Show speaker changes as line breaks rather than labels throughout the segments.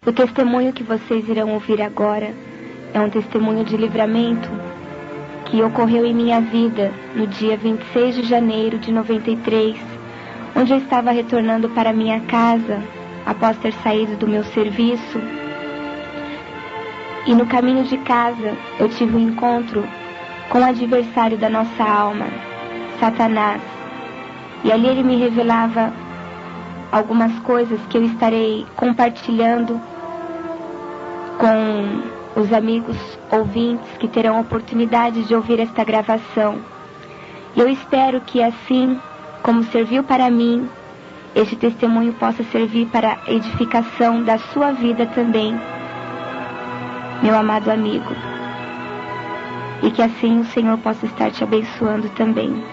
O testemunho que vocês irão ouvir agora é um testemunho de livramento que ocorreu em minha vida no dia 26 de janeiro de 93, onde eu estava retornando para minha casa após ter saído do meu serviço. E no caminho de casa eu tive um encontro com o adversário da nossa alma, Satanás. E ali ele me revelava algumas coisas que eu estarei compartilhando com os amigos ouvintes que terão a oportunidade de ouvir esta gravação. E eu espero que assim como serviu para mim, este testemunho possa servir para a edificação da sua vida também, meu amado amigo. E que assim o Senhor possa estar te abençoando também.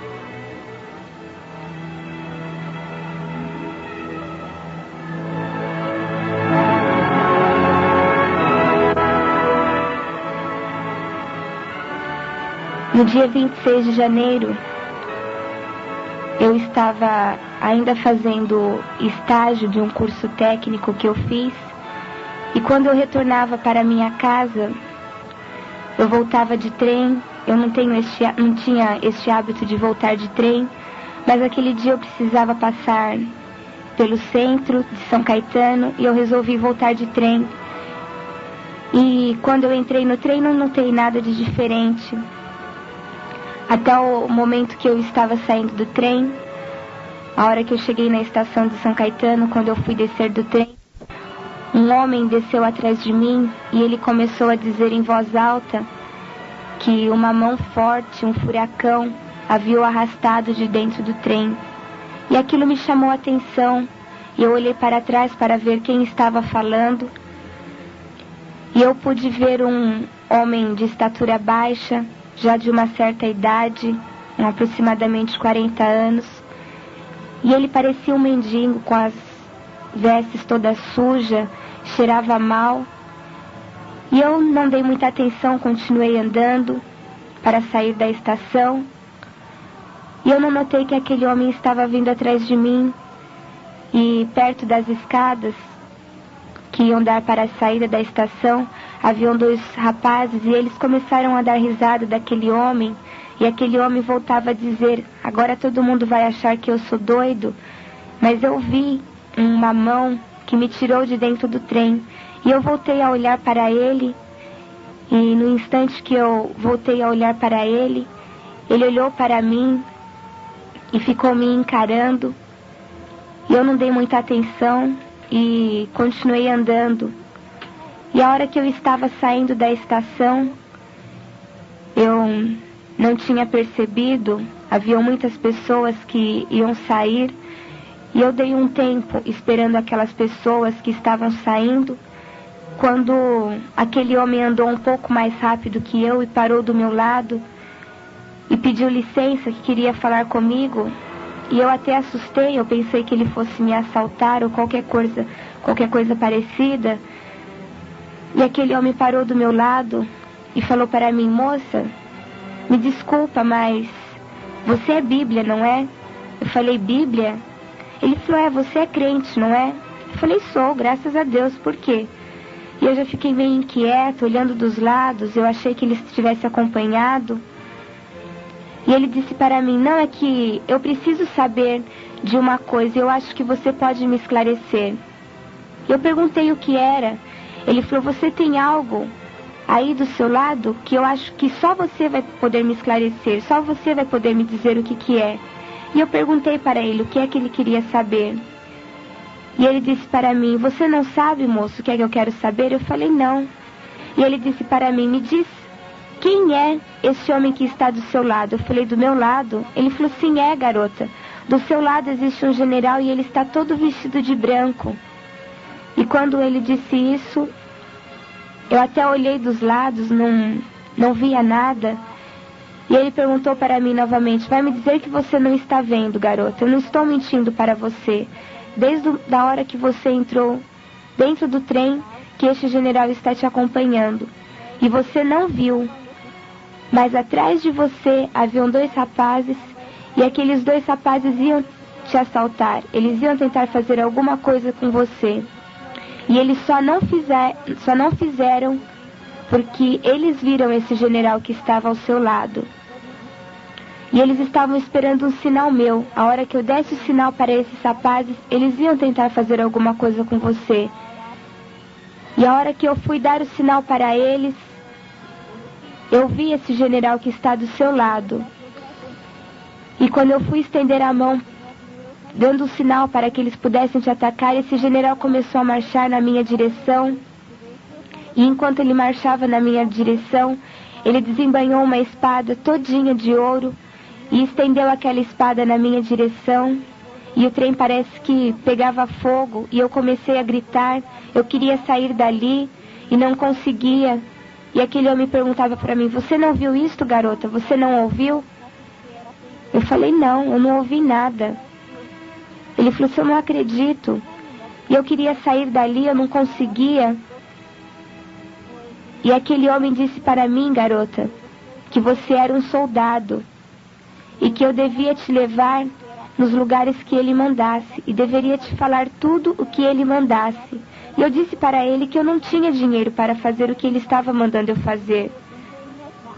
No dia 26 de janeiro, eu estava ainda fazendo estágio de um curso técnico que eu fiz, e quando eu retornava para minha casa, eu voltava de trem. Eu não tinha este hábito de voltar de trem, mas aquele dia eu precisava passar pelo centro de São Caetano e eu resolvi voltar de trem. E quando eu entrei no trem, não notei nada de diferente. Até o momento que eu estava saindo do trem, a hora que eu cheguei na estação de São Caetano, quando eu fui descer do trem, um homem desceu atrás de mim e ele começou a dizer em voz alta que uma mão forte, um furacão, havia o arrastado de dentro do trem. E aquilo me chamou a atenção e eu olhei para trás para ver quem estava falando. E eu pude ver um homem de estatura baixa, já de uma certa idade, aproximadamente 40 anos, e ele parecia um mendigo com as vestes todas sujas, cheirava mal, e eu não dei muita atenção, continuei andando para sair da estação, e eu não notei que aquele homem estava vindo atrás de mim, e perto das escadas que iam dar para a saída da estação, haviam dois rapazes e eles começaram a dar risada daquele homem. E aquele homem voltava a dizer: agora todo mundo vai achar que eu sou doido. Mas eu vi uma mão que me tirou de dentro do trem. E eu voltei a olhar para ele. E no instante que eu voltei a olhar para ele, ele olhou para mim e ficou me encarando. E eu não dei muita atenção e continuei andando. E a hora que eu estava saindo da estação, eu não tinha percebido, havia muitas pessoas que iam sair, e eu dei um tempo esperando aquelas pessoas que estavam saindo, quando aquele homem andou um pouco mais rápido que eu e parou do meu lado e pediu licença, que queria falar comigo. E eu até assustei, eu pensei que ele fosse me assaltar ou qualquer coisa parecida. E aquele homem parou do meu lado e falou para mim: moça, me desculpa, mas você é Bíblia, não é? Eu falei: Bíblia? Ele falou: você é crente, não é? Eu falei: sou, graças a Deus. Por quê? E eu já fiquei meio inquieta, olhando dos lados, eu achei que ele estivesse acompanhado. E ele disse para mim: não, é que eu preciso saber de uma coisa, eu acho que você pode me esclarecer. Eu perguntei o que era. Ele falou: você tem algo aí do seu lado que eu acho que só você vai poder me esclarecer, só você vai poder me dizer o que é. E eu perguntei para ele o que é que ele queria saber. E ele disse para mim: você não sabe, moço, o que é que eu quero saber? Eu falei: não. E ele disse para mim: me diz, quem é esse homem que está do seu lado? Eu falei: do meu lado? Ele falou: sim, é, garota. Do seu lado existe um general e ele está todo vestido de branco. E quando ele disse isso, eu até olhei dos lados, não via nada. E ele perguntou para mim novamente: vai me dizer que você não está vendo, garota? Eu não estou mentindo para você. Desde a hora que você entrou dentro do trem, que este general está te acompanhando. E você não viu. Mas atrás de você haviam dois rapazes, e aqueles dois rapazes iam te assaltar. Eles iam tentar fazer alguma coisa com você. E eles só não fizeram porque eles viram esse general que estava ao seu lado. E eles estavam esperando um sinal meu. A hora que eu desse o sinal para esses rapazes, eles iam tentar fazer alguma coisa com você. E a hora que eu fui dar o sinal para eles, eu vi esse general que está do seu lado. E quando eu fui estender a mão, dando o sinal para que eles pudessem te atacar, esse general começou a marchar na minha direção. E enquanto ele marchava na minha direção, ele desembainhou uma espada todinha de ouro e estendeu aquela espada na minha direção. E o trem parece que pegava fogo e eu comecei a gritar. Eu queria sair dali e não conseguia. E aquele homem perguntava para mim: você não viu isto, garota? Você não ouviu? Eu falei: não, eu não ouvi nada. Ele falou: eu não acredito. E eu queria sair dali, eu não conseguia. E aquele homem disse para mim: garota, que você era um soldado e que eu devia te levar nos lugares que ele mandasse e deveria te falar tudo o que ele mandasse. E eu disse para ele que eu não tinha dinheiro para fazer o que ele estava mandando eu fazer,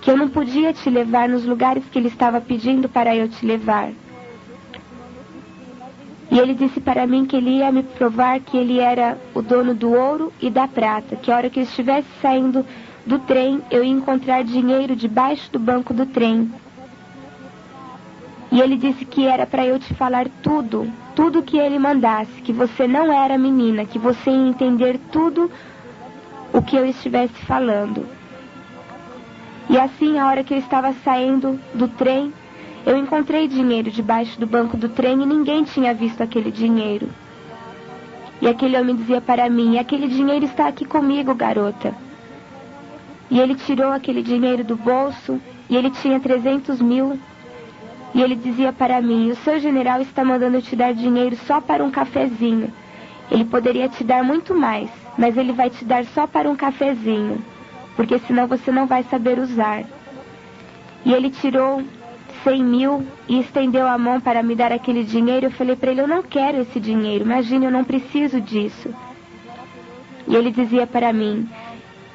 que eu não podia te levar nos lugares que ele estava pedindo para eu te levar. E ele disse para mim que ele ia me provar que ele era o dono do ouro e da prata, que a hora que eu estivesse saindo do trem, eu ia encontrar dinheiro debaixo do banco do trem. E ele disse que era para eu te falar tudo que ele mandasse, que você não era menina, que você ia entender tudo o que eu estivesse falando. E assim, a hora que eu estava saindo do trem, eu encontrei dinheiro debaixo do banco do trem e ninguém tinha visto aquele dinheiro. E aquele homem dizia para mim: aquele dinheiro está aqui comigo, garota. E ele tirou aquele dinheiro do bolso e ele tinha 300 mil. E ele dizia para mim: o seu general está mandando te dar dinheiro só para um cafezinho. Ele poderia te dar muito mais, mas ele vai te dar só para um cafezinho, porque senão você não vai saber usar. E ele tirou 100 mil e estendeu a mão para me dar aquele dinheiro. Eu falei para ele: eu não quero esse dinheiro, imagine, eu não preciso disso. E ele dizia para mim: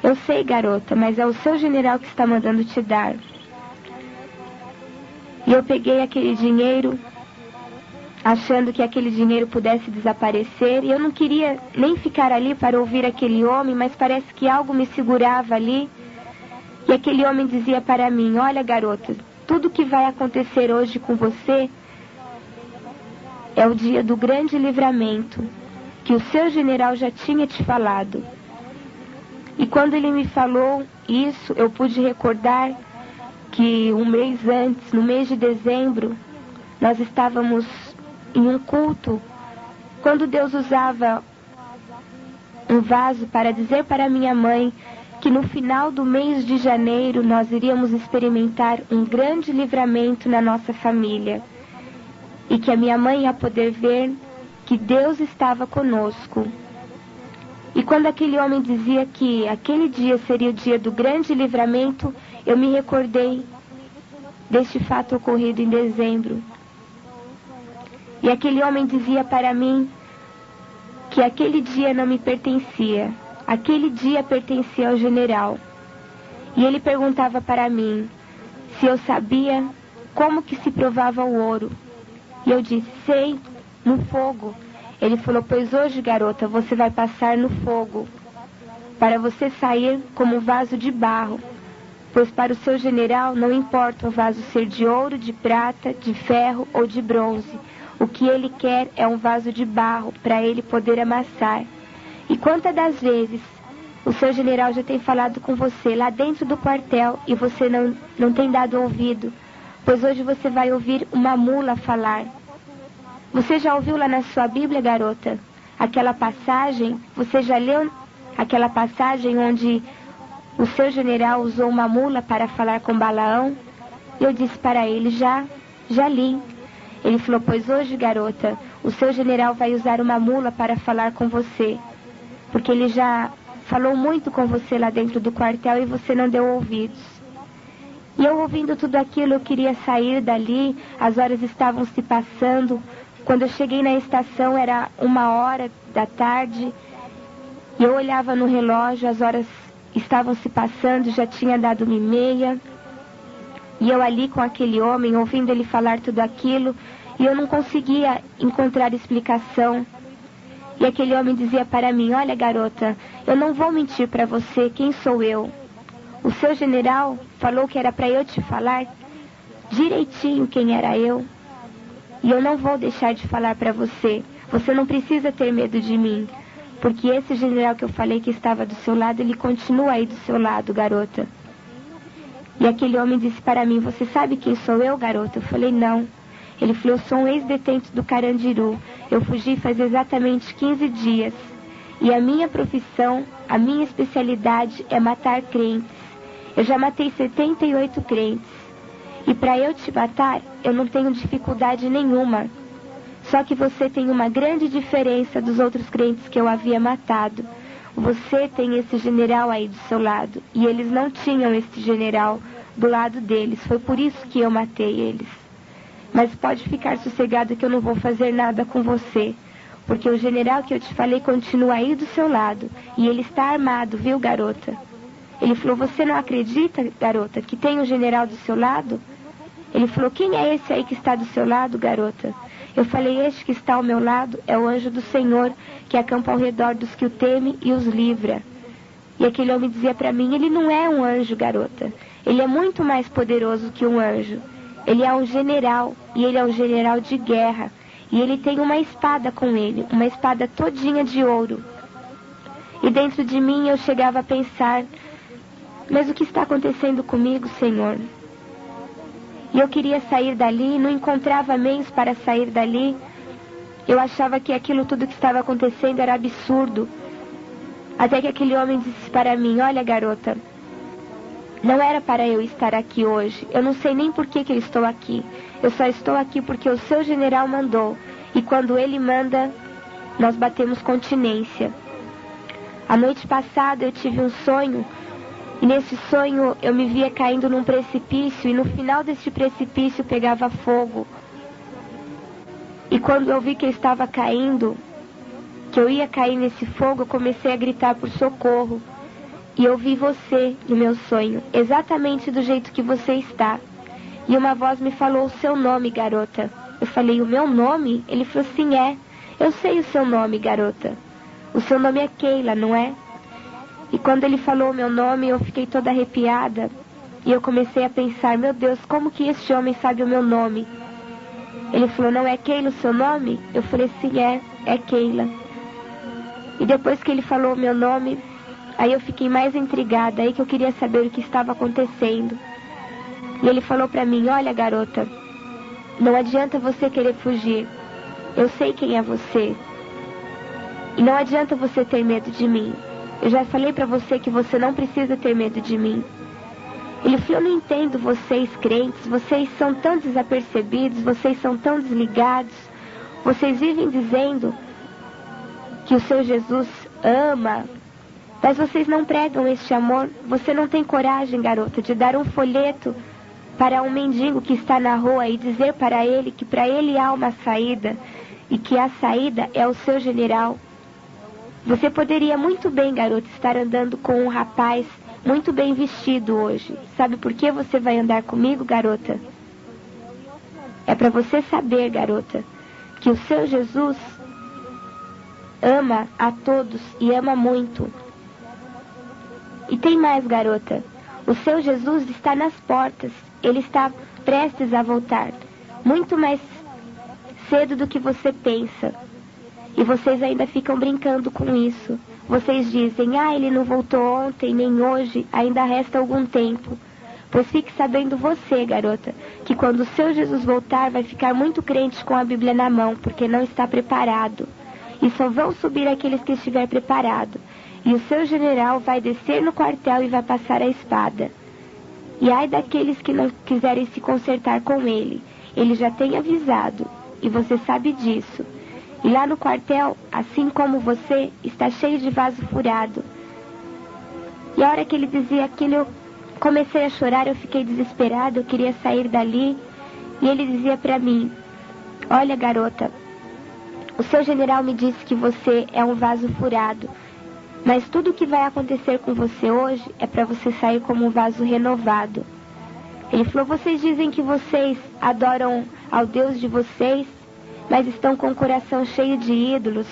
eu sei, garota, mas é o seu general que está mandando te dar. E eu peguei aquele dinheiro, achando que aquele dinheiro pudesse desaparecer. E eu não queria nem ficar ali para ouvir aquele homem, mas parece que algo me segurava ali. E aquele homem dizia para mim: olha, garota, tudo que vai acontecer hoje com você é o dia do grande livramento, que o seu general já tinha te falado. E quando ele me falou isso, eu pude recordar que um mês antes, no mês de dezembro, nós estávamos em um culto, quando Deus usava um vaso para dizer para minha mãe que no final do mês de janeiro nós iríamos experimentar um grande livramento na nossa família. E que a minha mãe ia poder ver que Deus estava conosco. E quando aquele homem dizia que aquele dia seria o dia do grande livramento, eu me recordei deste fato ocorrido em dezembro. E aquele homem dizia para mim que aquele dia não me pertencia. Aquele dia pertencia ao general. E ele perguntava para mim se eu sabia como que se provava o ouro. E eu disse: sei, no fogo. Ele falou: pois hoje, garota, você vai passar no fogo, para você sair como um vaso de barro. Pois para o seu general não importa o vaso ser de ouro, de prata, de ferro ou de bronze. O que ele quer é um vaso de barro para ele poder amassar. E quantas das vezes o seu general já tem falado com você lá dentro do quartel e você não tem dado ouvido? Pois hoje você vai ouvir uma mula falar. Você já ouviu lá na sua Bíblia, garota, aquela passagem? Você já leu aquela passagem onde o seu general usou uma mula para falar com Balaão? Eu disse para ele: já li. Ele falou: pois hoje, garota, o seu general vai usar uma mula para falar com você, porque ele já falou muito com você lá dentro do quartel e você não deu ouvidos. E eu, ouvindo tudo aquilo, eu queria sair dali. As horas estavam se passando. Quando eu cheguei na estação era 1h da tarde. E eu olhava no relógio, as horas estavam se passando, já tinha dado 1h30. E eu ali com aquele homem, ouvindo ele falar tudo aquilo, e eu não conseguia encontrar explicação. E aquele homem dizia para mim: olha, garota, eu não vou mentir para você, quem sou eu? O seu general falou que era para eu te falar direitinho quem era eu. E eu não vou deixar de falar para você. Você não precisa ter medo de mim, porque esse general que eu falei que estava do seu lado, ele continua aí do seu lado, garota. E aquele homem disse para mim: você sabe quem sou eu, garota? Eu falei: não. Ele falou: eu sou um ex-detente do Carandiru. Eu fugi faz exatamente 15 dias. E a minha profissão, a minha especialidade é matar crentes. Eu já matei 78 crentes. E para eu te matar, eu não tenho dificuldade nenhuma. Só que você tem uma grande diferença dos outros crentes que eu havia matado. Você tem esse general aí do seu lado. E eles não tinham esse general do lado deles. Foi por isso que eu matei eles. Mas pode ficar sossegado que eu não vou fazer nada com você. Porque o general que eu te falei continua aí do seu lado. E ele está armado, viu, garota? Ele falou: você não acredita, garota, que tem um general do seu lado? Ele falou: quem é esse aí que está do seu lado, garota? Eu falei: este que está ao meu lado é o anjo do Senhor, que acampa ao redor dos que o temem e os livra. E aquele homem dizia para mim: ele não é um anjo, garota. Ele é muito mais poderoso que um anjo. Ele é um general, e ele é um general de guerra. E ele tem uma espada com ele, uma espada todinha de ouro. E dentro de mim eu chegava a pensar: mas o que está acontecendo comigo, Senhor? E eu queria sair dali, não encontrava meios para sair dali. Eu achava que aquilo tudo que estava acontecendo era absurdo. Até que aquele homem disse para mim: olha, garota, não era para eu estar aqui hoje. Eu não sei nem por que eu estou aqui. Eu só estou aqui porque o seu general mandou. E quando ele manda, nós batemos continência. A noite passada eu tive um sonho. E nesse sonho eu me via caindo num precipício. E no final desse precipício pegava fogo. E quando eu vi que eu estava caindo, que eu ia cair nesse fogo, eu comecei a gritar por socorro. E eu vi você no meu sonho, exatamente do jeito que você está. E uma voz me falou o seu nome, garota. Eu falei: o meu nome? Ele falou: sim, é. Eu sei o seu nome, garota. O seu nome é Keila, não é? E quando ele falou o meu nome, eu fiquei toda arrepiada. E eu comecei a pensar: meu Deus, como que este homem sabe o meu nome? Ele falou: não é Keila o seu nome? Eu falei: sim, é Keila. E depois que ele falou o meu nome, aí eu fiquei mais intrigada, aí que eu queria saber o que estava acontecendo. E ele falou para mim: olha, garota, não adianta você querer fugir. Eu sei quem é você. E não adianta você ter medo de mim. Eu já falei para você que você não precisa ter medo de mim. Ele falou: eu não entendo vocês crentes, vocês são tão desapercebidos, vocês são tão desligados. Vocês vivem dizendo que o seu Jesus ama, mas vocês não pregam este amor. Você não tem coragem, garota, de dar um folheto para um mendigo que está na rua e dizer para ele que para ele há uma saída e que a saída é o seu general. Você poderia muito bem, garota, estar andando com um rapaz muito bem vestido hoje. Sabe por que você vai andar comigo, garota? É para você saber, garota, que o seu Jesus ama a todos e ama muito. E tem mais, garota. O seu Jesus está nas portas. Ele está prestes a voltar. Muito mais cedo do que você pensa. E vocês ainda ficam brincando com isso. Vocês dizem: ah, ele não voltou ontem, nem hoje. Ainda resta algum tempo. Pois fique sabendo você, garota, que quando o seu Jesus voltar, vai ficar muito crente com a Bíblia na mão, porque não está preparado. E só vão subir aqueles que estiver preparado. E o seu general vai descer no quartel e vai passar a espada. E ai daqueles que não quiserem se consertar com ele. Ele já tem avisado, e você sabe disso. E lá no quartel, assim como você, está cheio de vaso furado. E a hora que ele dizia aquilo, eu comecei a chorar, eu fiquei desesperada, eu queria sair dali. E ele dizia para mim: olha, garota, o seu general me disse que você é um vaso furado, Mas tudo o que vai acontecer com você hoje é para você sair como um vaso renovado. Ele falou, vocês dizem que vocês adoram ao Deus de vocês, mas estão com o coração cheio de ídolos,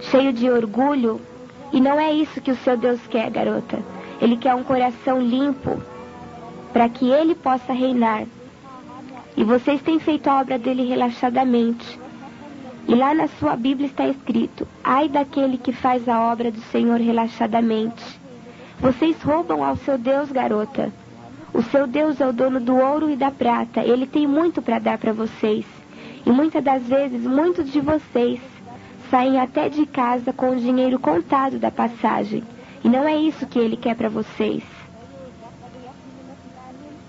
cheio de orgulho, e não é isso que o seu Deus quer, garota. Ele quer um coração limpo, para que Ele possa reinar. E vocês têm feito a obra dele relaxadamente. E lá na sua Bíblia está escrito, ai daquele que faz a obra do Senhor relaxadamente. Vocês roubam ao seu Deus, garota. O seu Deus é o dono do ouro e da prata. Ele tem muito para dar para vocês. E muitas das vezes, muitos de vocês saem até de casa com o dinheiro contado da passagem. E não é isso que Ele quer para vocês.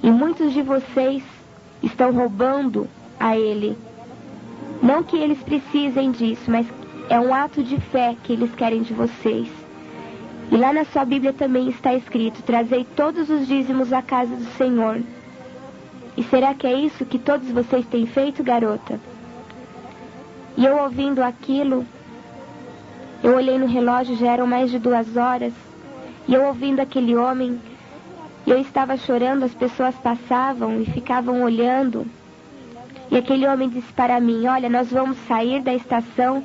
E muitos de vocês estão roubando a Ele. Não que eles precisem disso, mas é um ato de fé que eles querem de vocês. E lá na sua Bíblia também está escrito, trazei todos os dízimos à casa do Senhor. E será que é isso que todos vocês têm feito, garota? E eu ouvindo aquilo, eu olhei no relógio, já eram mais de 2 horas, e eu ouvindo aquele homem, eu estava chorando, as pessoas passavam e ficavam olhando. E aquele homem disse para mim, olha, nós vamos sair da estação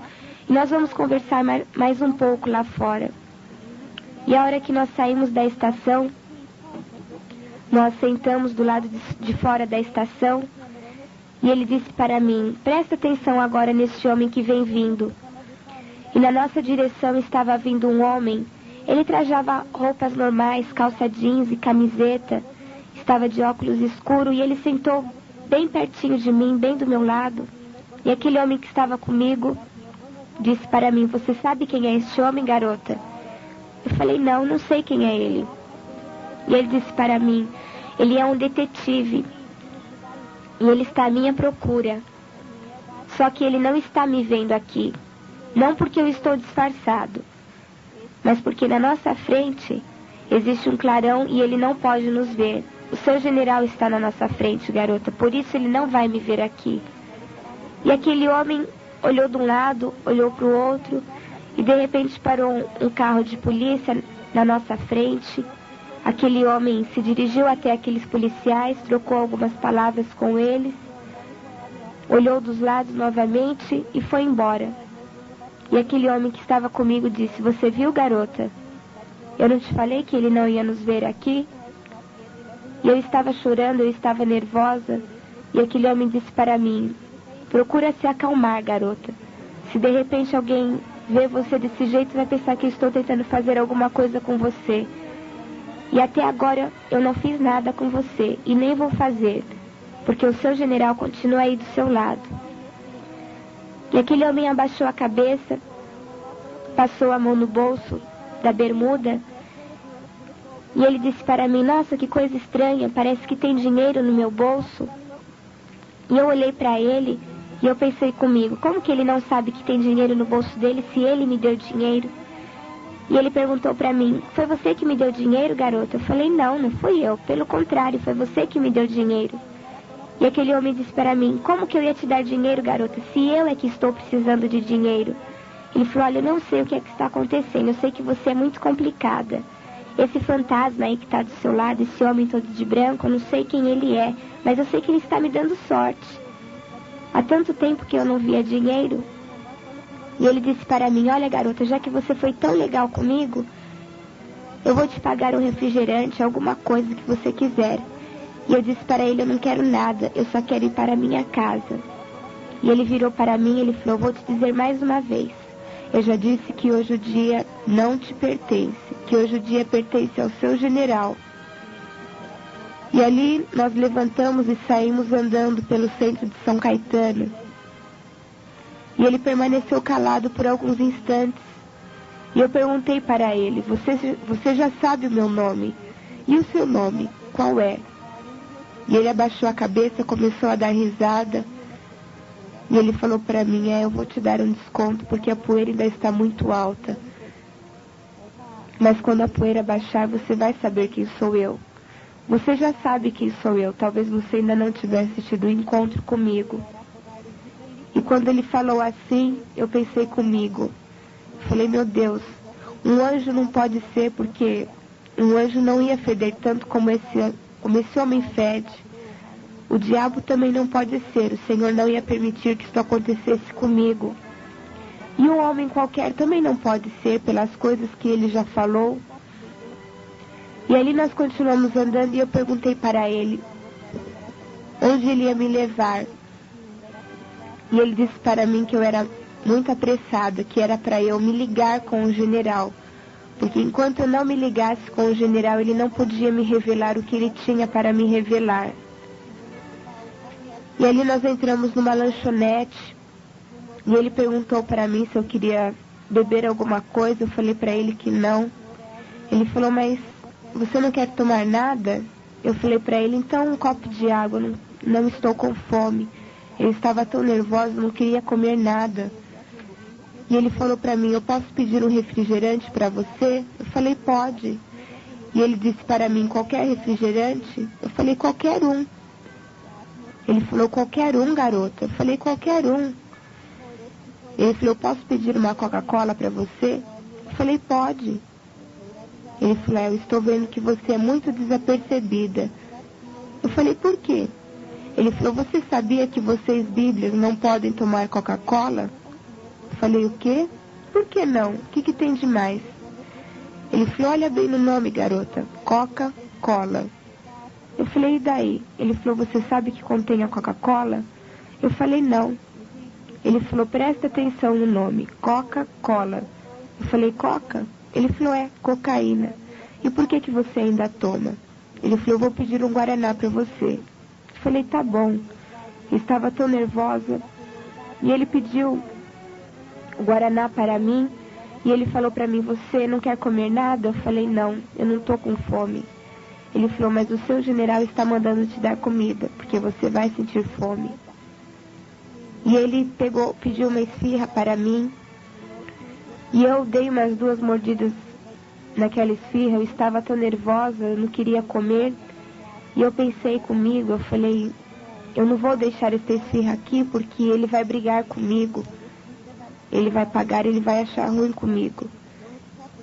e nós vamos conversar mais um pouco lá fora. E a hora que nós saímos da estação, nós sentamos do lado de fora da estação e ele disse para mim, presta atenção agora neste homem que vem vindo. E na nossa direção estava vindo um homem, ele trajava roupas normais, calça jeans e camiseta, estava de óculos escuros e ele sentou bem pertinho de mim, bem do meu lado. E aquele homem que estava comigo disse para mim, você sabe quem é este homem, garota? Eu falei, não sei quem é ele. E ele disse para mim, ele é um detetive. E ele está à minha procura. Só que ele não está me vendo aqui. Não porque eu estou disfarçado, mas porque na nossa frente existe um clarão e ele não pode nos ver. O seu general está na nossa frente, garota, por isso ele não vai me ver aqui. E aquele homem olhou de um lado, olhou para o outro, e de repente parou um carro de polícia na nossa frente. Aquele homem se dirigiu até aqueles policiais, trocou algumas palavras com eles, olhou dos lados novamente e foi embora. E aquele homem que estava comigo disse, você viu, garota? Eu não te falei que ele não ia nos ver aqui? E eu estava chorando, eu estava nervosa, e aquele homem disse para mim, procura se acalmar, garota. Se de repente alguém vê você desse jeito, vai pensar que eu estou tentando fazer alguma coisa com você. E até agora eu não fiz nada com você, e nem vou fazer, porque o seu general continua aí do seu lado. E aquele homem abaixou a cabeça, passou a mão no bolso da bermuda, e ele disse para mim, nossa, que coisa estranha, parece que tem dinheiro no meu bolso. E eu olhei para ele e eu pensei comigo, como que ele não sabe que tem dinheiro no bolso dele se ele me deu dinheiro? E ele perguntou para mim, foi você que me deu dinheiro, garota? Eu falei, não fui eu, pelo contrário, foi você que me deu dinheiro. E aquele homem disse para mim, como que eu ia te dar dinheiro, garota, se eu é que estou precisando de dinheiro? Ele falou, olha, eu não sei o que é que está acontecendo, eu sei que você é muito complicada. Esse fantasma aí que está do seu lado, esse homem todo de branco, eu não sei quem ele é, mas eu sei que ele está me dando sorte. Há tanto tempo que eu não via dinheiro. E ele disse para mim, olha garota, já que você foi tão legal comigo, eu vou te pagar um refrigerante, alguma coisa que você quiser. E eu disse para ele, eu não quero nada, eu só quero ir para a minha casa. E ele virou para mim e ele falou, vou te dizer mais uma vez. Eu já disse que hoje o dia não te pertence, que hoje o dia pertence ao seu general. E ali nós levantamos e saímos andando pelo centro de São Caetano. E ele permaneceu calado por alguns instantes. E eu perguntei para ele, você já sabe o meu nome? E o seu nome, qual é? E ele abaixou a cabeça, começou a dar risada. E ele falou para mim, eu vou te dar um desconto porque a poeira ainda está muito alta. Mas quando a poeira baixar, você vai saber quem sou eu. Você já sabe quem sou eu, talvez você ainda não tivesse tido um encontro comigo. E quando ele falou assim, eu pensei comigo. Falei, meu Deus, Um anjo não pode ser, porque um anjo não ia feder tanto como esse homem fede. O diabo também não pode ser. O Senhor não ia permitir que isso acontecesse comigo. E um homem qualquer também não pode ser, pelas coisas que ele já falou. E ali nós continuamos andando e eu perguntei para ele onde ele ia me levar. E ele disse para mim que eu era muito apressada, que era para eu me ligar com o general. Porque enquanto eu não me ligasse com o general, ele não podia me revelar o que ele tinha para me revelar. E ali nós entramos numa lanchonete. E ele perguntou para mim se eu queria beber alguma coisa. Eu falei para ele que não. Ele falou, mas você não quer tomar nada? Eu falei para ele, então um copo de água, não estou com fome. Ele estava tão nervoso, não queria comer nada. E ele falou para mim, eu posso pedir um refrigerante para você? Eu falei, pode. E ele disse para mim, qualquer refrigerante? Eu falei, qualquer um. Ele falou, qualquer um, garota? Eu falei, qualquer um. Ele falou, eu posso pedir uma Coca-Cola para você? Eu falei, pode. Ele falou, eu estou vendo que você é muito desapercebida. Eu falei, por quê? Ele falou, você sabia que vocês, bíblias, não podem tomar Coca-Cola? Eu falei, o quê? Por que não? O que tem de mais? Ele falou, olha bem no nome, garota. Coca-Cola. Eu falei, e daí? Ele falou, você sabe que contém a Coca-Cola? Eu falei, não. Ele falou, presta atenção no nome. Coca-Cola. Eu falei, Coca? Ele falou, é, cocaína. E por que você ainda toma? Ele falou, eu vou pedir um Guaraná para você. Eu falei, tá bom. Eu estava tão nervosa. E ele pediu o Guaraná para mim. E ele falou para mim, você não quer comer nada? Eu falei, não, eu não estou com fome. Ele falou, mas o seu general está mandando te dar comida, porque você vai sentir fome. E ele pediu uma esfirra para mim. E eu dei umas 2 mordidas naquela esfirra. Eu estava tão nervosa, eu não queria comer. E eu pensei comigo, eu falei, eu não vou deixar essa esfirra aqui, porque ele vai brigar comigo. Ele vai pagar, ele vai achar ruim comigo.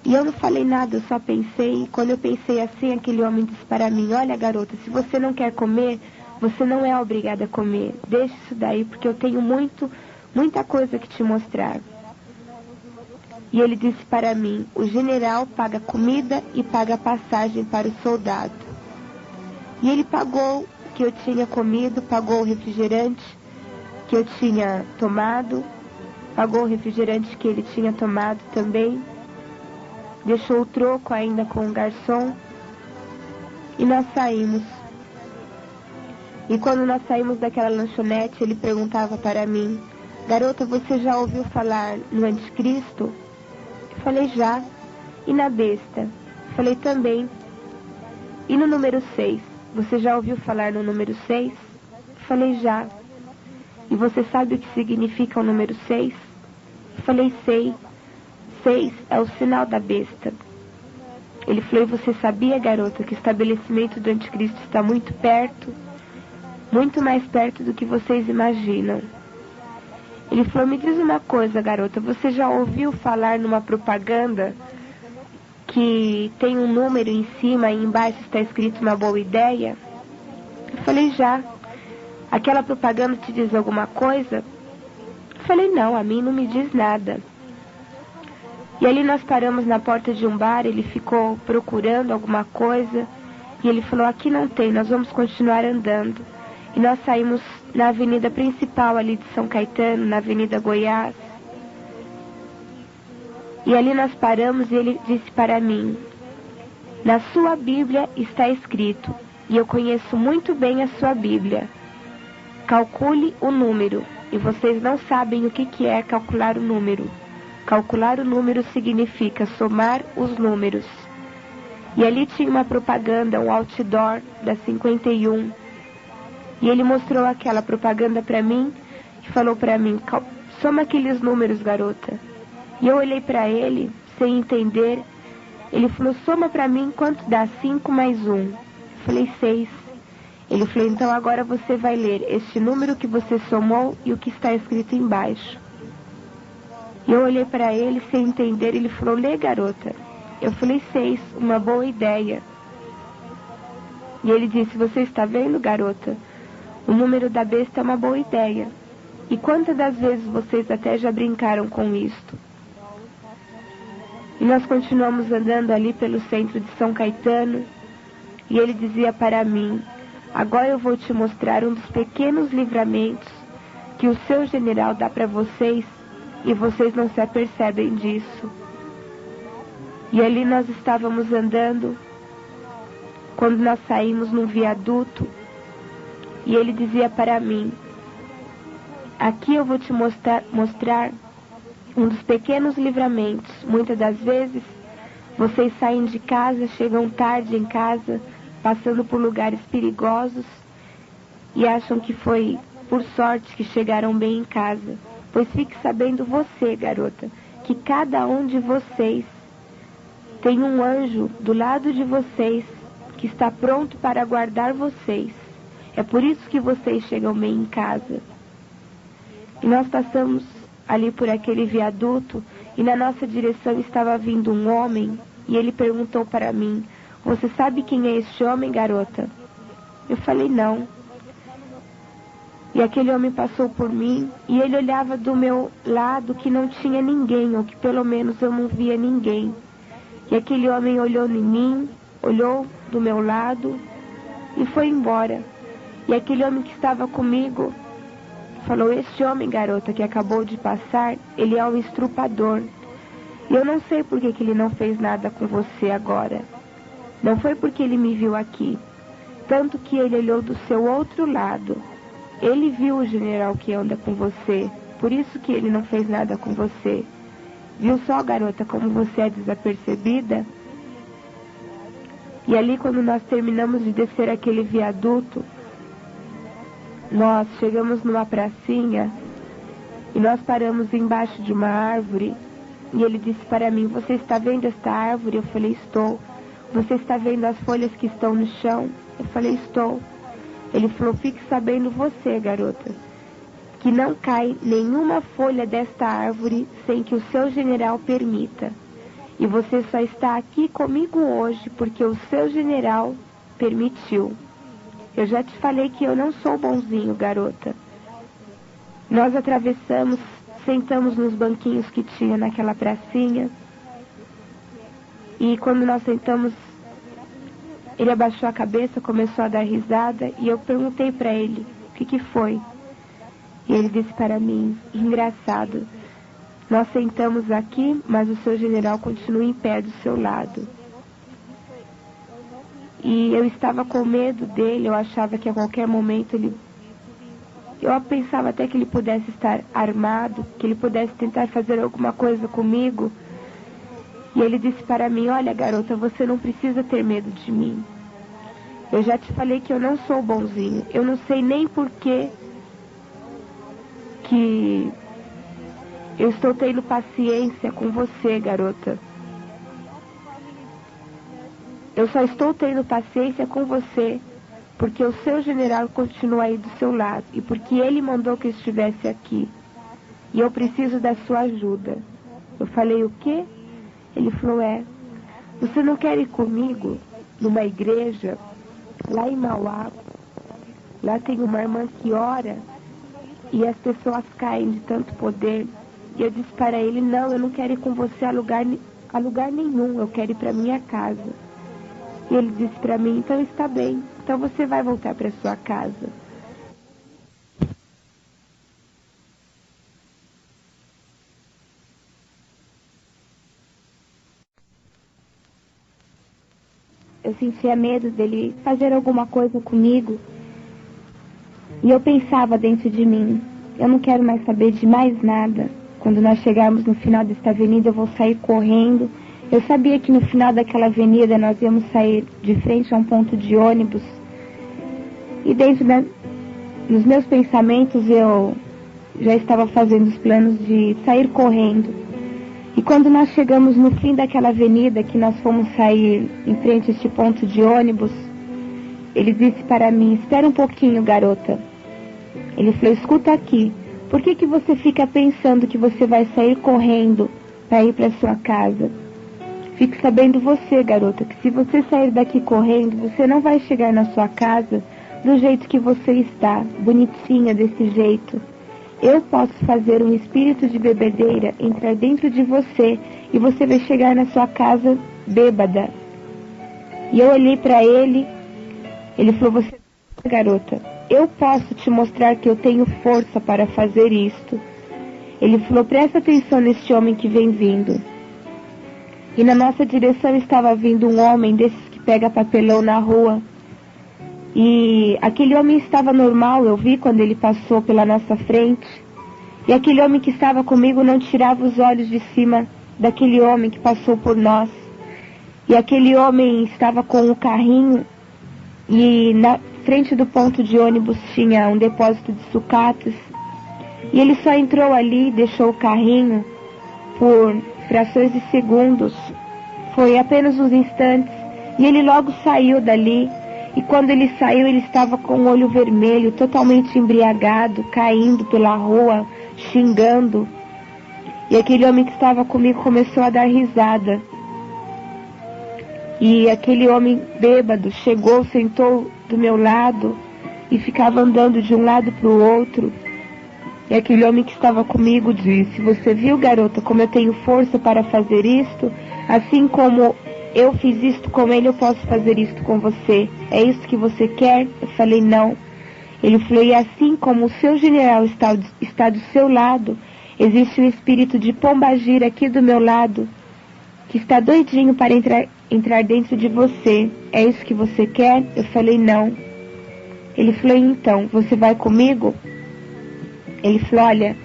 E eu não falei nada, eu só pensei. E quando eu pensei assim, aquele homem disse para mim, olha, garota, se você não quer comer, você não é obrigada a comer. Deixa isso daí, porque eu tenho muita coisa que te mostrar. E ele disse para mim, o general paga comida e paga passagem para o soldado. E ele pagou o que eu tinha comido, pagou o refrigerante que eu tinha tomado, pagou o refrigerante que ele tinha tomado também. Deixou o troco ainda com o garçom. E nós saímos. E quando nós saímos daquela lanchonete, ele perguntava para mim, garota, você já ouviu falar no anticristo? Eu falei, já. E na besta? Eu falei, também. E no número 6? Você já ouviu falar no número 6? Eu falei, já. E você sabe o que significa o número 6? Eu falei, sei. 6 é o sinal da besta. Ele falou, e você sabia, garota, que o estabelecimento do anticristo está muito perto? Muito mais perto do que vocês imaginam. Ele falou, me diz uma coisa, garota, você já ouviu falar numa propaganda que tem um número em cima e embaixo está escrito uma boa ideia? Eu falei, já. Aquela propaganda te diz alguma coisa? Eu falei, não, a mim não me diz nada. E ali nós paramos na porta de um bar, ele ficou procurando alguma coisa, e ele falou, aqui não tem, nós vamos continuar andando. E nós saímos na avenida principal ali de São Caetano, na Avenida Goiás. E ali nós paramos e ele disse para mim, na sua Bíblia está escrito, e eu conheço muito bem a sua Bíblia, calcule o número, e vocês não sabem o que é calcular o número. Calcular o número significa somar os números. E ali tinha uma propaganda, um outdoor da 51. E ele mostrou aquela propaganda para mim e falou para mim, soma aqueles números, garota. E eu olhei para ele, sem entender. Ele falou, soma para mim quanto dá 5 mais 1. Eu falei, 6. Ele falou, então agora você vai ler este número que você somou e o que está escrito embaixo. E eu olhei para ele sem entender. Ele falou: lê, garota. Eu falei: 6, uma boa ideia. E ele disse: você está vendo, garota? O número da besta é uma boa ideia. E quantas das vezes vocês até já brincaram com isto? E nós continuamos andando ali pelo centro de São Caetano. E ele dizia para mim: agora eu vou te mostrar um dos pequenos livramentos que o seu general dá para vocês, e vocês não se apercebem disso. E ali nós estávamos andando, quando nós saímos num viaduto, e ele dizia para mim: aqui eu vou te mostrar um dos pequenos livramentos. Muitas das vezes, vocês saem de casa, chegam tarde em casa, passando por lugares perigosos, e acham que foi por sorte que chegaram bem em casa. Pois fique sabendo você, garota, que cada um de vocês tem um anjo do lado de vocês que está pronto para guardar vocês. É por isso que vocês chegam bem em casa. E nós passamos ali por aquele viaduto, e na nossa direção estava vindo um homem, e ele perguntou para mim: você sabe quem é este homem, garota? Eu falei: não. E aquele homem passou por mim, e ele olhava do meu lado que não tinha ninguém, ou que pelo menos eu não via ninguém. E aquele homem olhou em mim, olhou do meu lado e foi embora. E aquele homem que estava comigo falou: este homem, garota, que acabou de passar, ele é um estrupador. E eu não sei por que ele não fez nada com você agora. Não foi porque ele me viu aqui. Tanto que ele olhou do seu outro lado. Ele viu o general que anda com você. Por isso que ele não fez nada com você. Viu só, garota, como você é desapercebida? E ali, quando nós terminamos de descer aquele viaduto, nós chegamos numa pracinha e nós paramos embaixo de uma árvore. E ele disse para mim: você está vendo esta árvore? Eu falei: estou. Você está vendo as folhas que estão no chão? Eu falei: estou. Ele falou: fique sabendo você, garota, que não cai nenhuma folha desta árvore sem que o seu general permita. E você só está aqui comigo hoje porque o seu general permitiu. Eu já te falei que eu não sou bonzinho, garota. Nós atravessamos, sentamos nos banquinhos que tinha naquela pracinha. E quando nós sentamos, ele abaixou a cabeça, começou a dar risada, e eu perguntei para ele: o que foi? E ele disse para mim: engraçado, nós sentamos aqui, mas o seu general continua em pé do seu lado. E eu estava com medo dele, eu achava que a qualquer momento eu pensava até que ele pudesse estar armado, que ele pudesse tentar fazer alguma coisa comigo. E ele disse para mim: olha, garota, você não precisa ter medo de mim. Eu já te falei que eu não sou bonzinho. Eu não sei nem por que eu estou tendo paciência com você, garota. Eu só estou tendo paciência com você porque o seu general continua aí do seu lado e porque ele mandou que eu estivesse aqui. E eu preciso da sua ajuda. Eu falei: o quê? Ele falou: você não quer ir comigo numa igreja lá em Mauá? Lá tem uma irmã que ora e as pessoas caem de tanto poder. E eu disse para ele: não, eu não quero ir com você a lugar nenhum, eu quero ir para minha casa. E ele disse para mim: então está bem, então você vai voltar para sua casa. Eu sentia medo dele fazer alguma coisa comigo. E eu pensava dentro de mim: eu não quero mais saber de mais nada. Quando nós chegarmos no final desta avenida, eu vou sair correndo. Eu sabia que no final daquela avenida nós íamos sair de frente a um ponto de ônibus. E dentro nos meus pensamentos eu já estava fazendo os planos de sair correndo. E quando nós chegamos no fim daquela avenida, que nós fomos sair em frente a este ponto de ônibus, ele disse para mim: espera um pouquinho, garota. Ele falou: escuta aqui, Por que você fica pensando que você vai sair correndo para ir para sua casa? Fique sabendo você, garota, que se você sair daqui correndo, você não vai chegar na sua casa do jeito que você está, bonitinha desse jeito. Eu posso fazer um espírito de bebedeira entrar dentro de você e você vai chegar na sua casa bêbada. E eu olhei para ele, ele falou, você, garota, eu posso te mostrar que eu tenho força para fazer isto. Ele falou, presta atenção neste homem que vem vindo. E na nossa direção estava vindo um homem desses que pega papelão na rua. E aquele homem estava normal, eu vi quando ele passou pela nossa frente. E aquele homem que estava comigo não tirava os olhos de cima daquele homem que passou por nós. E aquele homem estava com o carrinho e na frente do ponto de ônibus tinha um depósito de sucatas. E ele só entrou ali, deixou o carrinho por frações de segundos. Foi apenas uns instantes. E ele logo saiu dali. E quando ele saiu, ele estava com o olho vermelho, totalmente embriagado, caindo pela rua, xingando. E aquele homem que estava comigo começou a dar risada. E aquele homem bêbado chegou, sentou do meu lado e ficava andando de um lado para o outro. E aquele homem que estava comigo disse, você viu, garota, como eu tenho força para fazer isto? Assim como eu fiz isto com ele, eu posso fazer isto com você. É isso que você quer? Eu falei, não. Ele falou, e assim como o seu general está do seu lado, existe um espírito de Pombagira aqui do meu lado, que está doidinho para entrar dentro de você. É isso que você quer? Eu falei, não. Ele falou, então, você vai comigo? Ele falou, olha,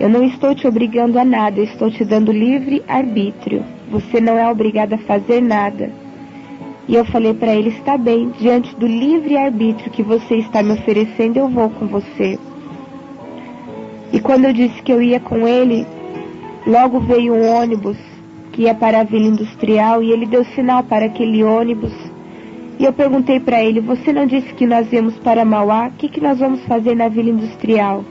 eu não estou te obrigando a nada, eu estou te dando livre arbítrio. Você não é obrigada a fazer nada. E eu falei para ele, está bem, diante do livre arbítrio que você está me oferecendo, eu vou com você. E quando eu disse que eu ia com ele, logo veio um ônibus que ia para a Vila Industrial e ele deu sinal para aquele ônibus. E eu perguntei para ele, você não disse que nós íamos para Mauá? O que nós vamos fazer na Vila Industrial?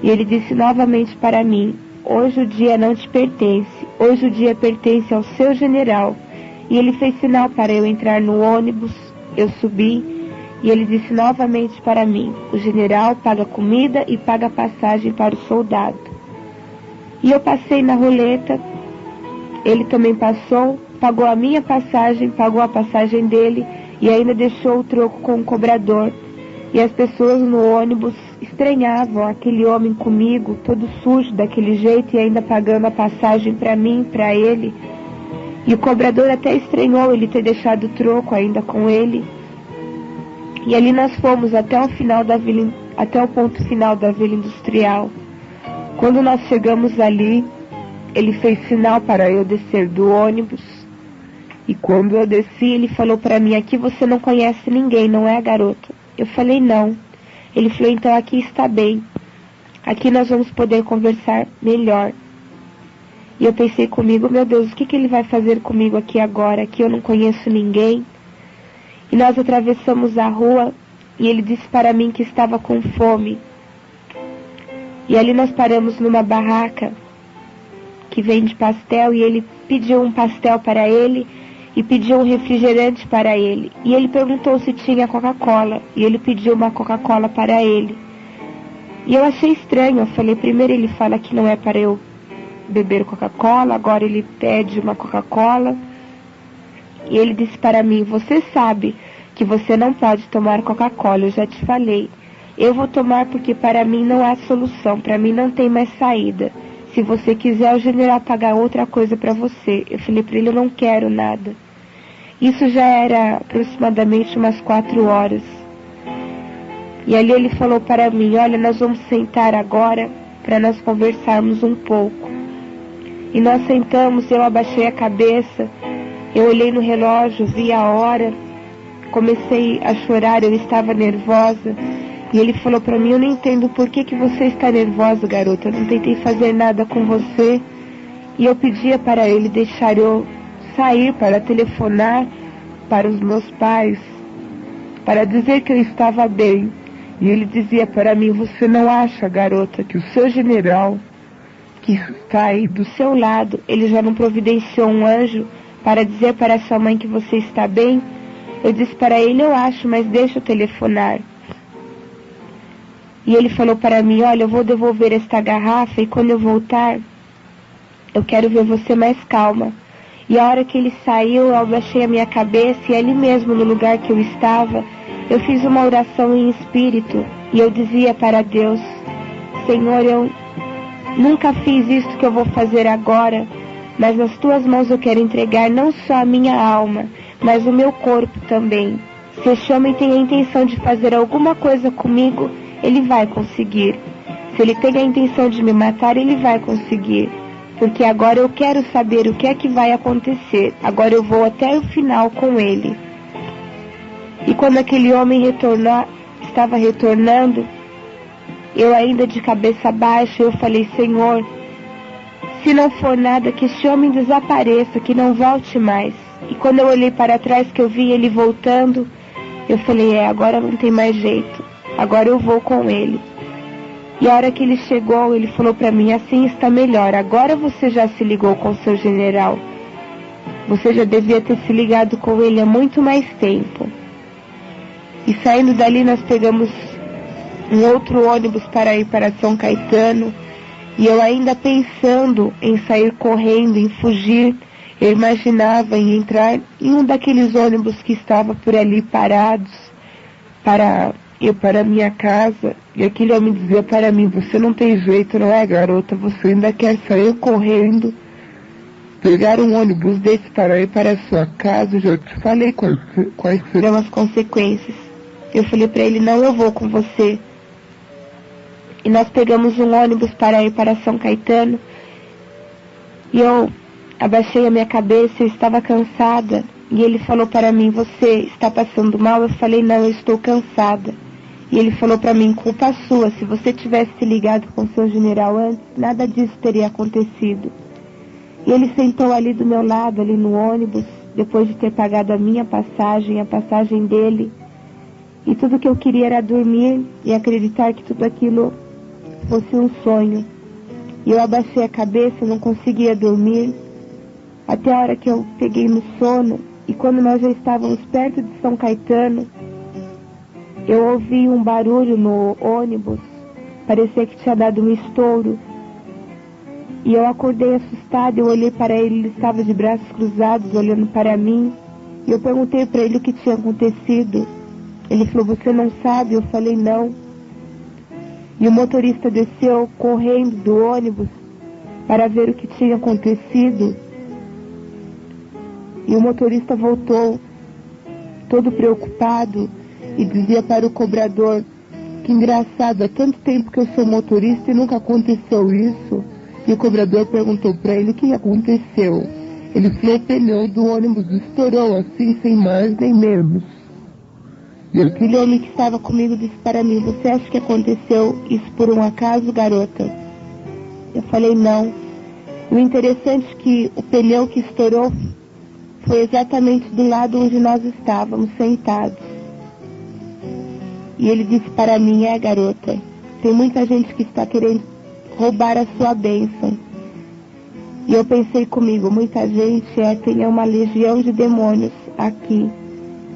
E ele disse novamente para mim, hoje o dia não te pertence, hoje o dia pertence ao seu general. E ele fez sinal para eu entrar no ônibus, eu subi, e ele disse novamente para mim, o general paga comida e paga passagem para o soldado. E eu passei na roleta, ele também passou, pagou a minha passagem, pagou a passagem dele, e ainda deixou o troco com o cobrador. E as pessoas no ônibus estranhavam aquele homem comigo, todo sujo daquele jeito e ainda pagando a passagem para mim, para ele. E o cobrador até estranhou ele ter deixado o troco ainda com ele. E ali nós fomos até o ponto final da Vila Industrial. Quando nós chegamos ali, ele fez sinal para eu descer do ônibus. E quando eu desci, ele falou para mim, aqui você não conhece ninguém, não é, garota? Eu falei, não. Ele falou, então aqui está bem. Aqui nós vamos poder conversar melhor. E eu pensei comigo, meu Deus, o que ele vai fazer comigo aqui agora? Aqui eu não conheço ninguém. E nós atravessamos a rua e ele disse para mim que estava com fome. E ali nós paramos numa barraca que vende pastel e ele pediu um pastel para ele e pediu um refrigerante para ele. E ele perguntou se tinha Coca-Cola. E ele pediu uma Coca-Cola para ele. E eu achei estranho. Eu falei, primeiro ele fala que não é para eu beber Coca-Cola, agora ele pede uma Coca-Cola. E ele disse para mim, você sabe que você não pode tomar Coca-Cola, eu já te falei. Eu vou tomar porque para mim não há solução, para mim não tem mais saída. Se você quiser, o general pagar outra coisa para você. Eu falei para ele, eu não quero nada. Isso já era aproximadamente umas 4 horas. E ali ele falou para mim, olha, nós vamos sentar agora para nós conversarmos um pouco. E nós sentamos, eu abaixei a cabeça, eu olhei no relógio, vi a hora, comecei a chorar, eu estava nervosa. E ele falou para mim, eu não entendo por que você está nervosa, garota. Eu não tentei fazer nada com você. E eu pedia para ele deixar eu sair para telefonar para os meus pais, para dizer que eu estava bem.
E ele dizia para mim: você não acha, garota, que o seu general, que está aí do seu lado, ele já não providenciou um anjo para dizer para sua mãe que você está bem? Eu disse para ele: eu acho, mas deixa eu telefonar. E ele falou para mim: olha, eu vou devolver esta garrafa e quando eu voltar, eu quero ver você mais calma. E a hora que ele saiu, eu abaixei a minha cabeça e ali mesmo, no lugar que eu estava, eu fiz uma oração em espírito e eu dizia para Deus: Senhor, eu nunca fiz isso que eu vou fazer agora, mas nas tuas mãos eu quero entregar não só a minha alma, mas o meu corpo também. Se este homem tem a intenção de fazer alguma coisa comigo, ele vai conseguir. Se ele tem a intenção de me matar, ele vai conseguir. Porque agora eu quero saber o que é que vai acontecer. Agora eu vou até o final com ele. E quando aquele homem estava retornando, eu ainda de cabeça baixa, eu falei: Senhor, se não for nada, que este homem desapareça, que não volte mais. E quando eu olhei para trás, que eu vi ele voltando, eu falei: agora não tem mais jeito. Agora eu vou com ele. E a hora que ele chegou, ele falou para mim: assim está melhor. Agora você já se ligou com seu general. Você já devia ter se ligado com ele há muito mais tempo. E saindo dali, nós pegamos um outro ônibus para ir para São Caetano. E eu ainda pensando em sair correndo, em fugir, eu imaginava em entrar em um daqueles ônibus que estava por ali parados para ir para a minha casa. E aquele homem dizia para mim: você não tem jeito, não é, garota? Você ainda quer sair correndo, pegar um ônibus desse para ir para a sua casa? Eu já te falei quais serão as consequências. Eu falei para ele: não, eu vou com você. E nós pegamos um ônibus para ir para São Caetano. E eu abaixei a minha cabeça, eu estava cansada. E ele falou para mim: você está passando mal? Eu falei: não, eu estou cansada. E ele falou para mim: culpa sua, se você tivesse se ligado com seu general antes, nada disso teria acontecido. E ele sentou ali do meu lado, ali no ônibus, depois de ter pagado a minha passagem, a passagem dele. E tudo que eu queria era dormir e acreditar que tudo aquilo fosse um sonho. E eu abaixei a cabeça, não conseguia dormir, até a hora que eu peguei no sono. E quando nós já estávamos perto de São Caetano, eu ouvi um barulho no ônibus, parecia que tinha dado um estouro. E eu acordei assustada, eu olhei para ele, ele estava de braços cruzados, olhando para mim. E eu perguntei para ele o que tinha acontecido. Ele falou: você não sabe? Eu falei: não. E o motorista desceu correndo do ônibus para ver o que tinha acontecido. E o motorista voltou, todo preocupado, e dizia para o cobrador: que engraçado, há tanto tempo que eu sou motorista e nunca aconteceu isso. E o cobrador perguntou para ele o que aconteceu. Ele falou: o pneu do ônibus estourou assim, sem mais nem menos. E aquele homem que estava comigo disse para mim: você acha que aconteceu isso por um acaso, garota? Eu falei: não. O interessante é que o pneu que estourou foi exatamente do lado onde nós estávamos sentados. E ele disse para mim: garota, tem muita gente que está querendo roubar a sua bênção. E eu pensei comigo: muita gente tem uma legião de demônios aqui.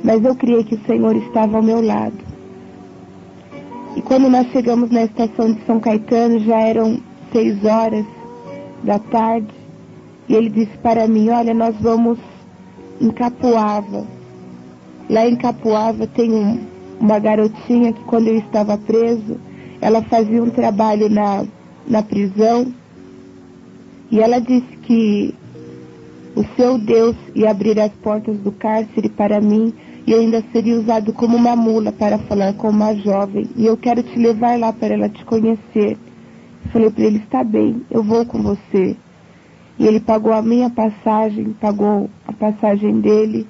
Mas eu criei que o Senhor estava ao meu lado. E quando nós chegamos na estação de São Caetano, já eram 6 horas da tarde. E ele disse para mim: olha, nós vamos em Capuava. Lá em Capuava tem uma garotinha que, quando eu estava preso, ela fazia um trabalho na prisão. E ela disse que o seu Deus ia abrir as portas do cárcere para mim. E eu ainda seria usado como uma mula para falar com uma jovem. E eu quero te levar lá para ela te conhecer. Eu falei para ele: está bem, eu vou com você. E ele pagou a minha passagem, pagou a passagem dele.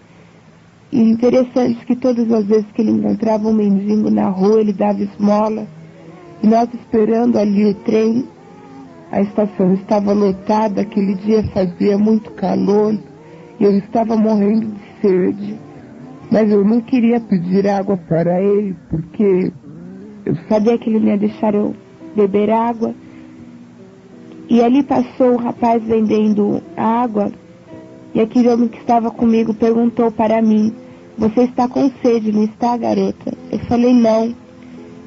E interessante que todas as vezes que ele encontrava um mendigo na rua, ele dava esmola. E nós esperando ali o trem, a estação estava lotada, aquele dia fazia muito calor. E eu estava morrendo de sede. Mas eu não queria pedir água para ele, porque Eu sabia que ele não ia deixar eu beber água. E ali passou um rapaz vendendo água. E aquele homem que estava comigo perguntou para mim: você está com sede, não está, garota? Eu falei: não.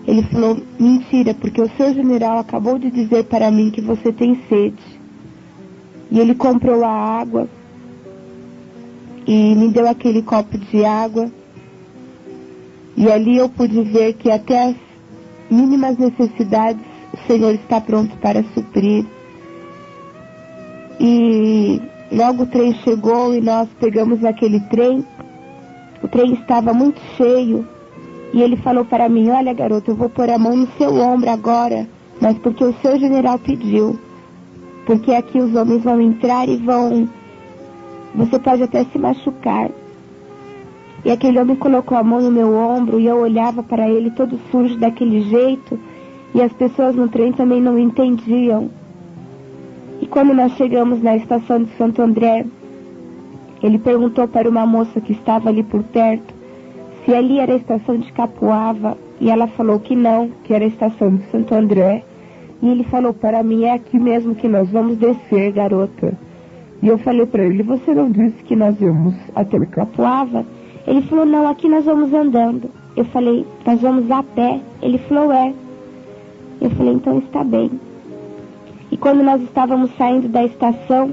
Ele falou: mentira, porque o seu general acabou de dizer para mim que você tem sede. E ele comprou a água e me deu aquele copo de água. E ali eu pude ver que até as mínimas necessidades o Senhor está pronto para suprir. E logo o trem chegou e nós pegamos aquele trem. O trem estava muito cheio. E ele falou para mim: olha, garota, eu vou pôr a mão no seu ombro agora, mas porque o seu general pediu. Porque aqui os homens vão entrar e vão... você pode até se machucar. E aquele homem colocou a mão no meu ombro e eu olhava para ele todo sujo daquele jeito. E as pessoas no trem também não entendiam. E quando nós chegamos na estação de Santo André, ele perguntou para uma moça que estava ali por perto se ali era a estação de Capoava. E ela falou que não, que era a estação de Santo André. E ele falou para mim: é aqui mesmo que nós vamos descer, garota. E eu falei para ele: você não disse que nós íamos até Capoava? Ele falou: não, aqui nós vamos andando. Eu falei: nós vamos a pé? Ele falou: é. Eu falei: então está bem. E quando nós estávamos saindo da estação,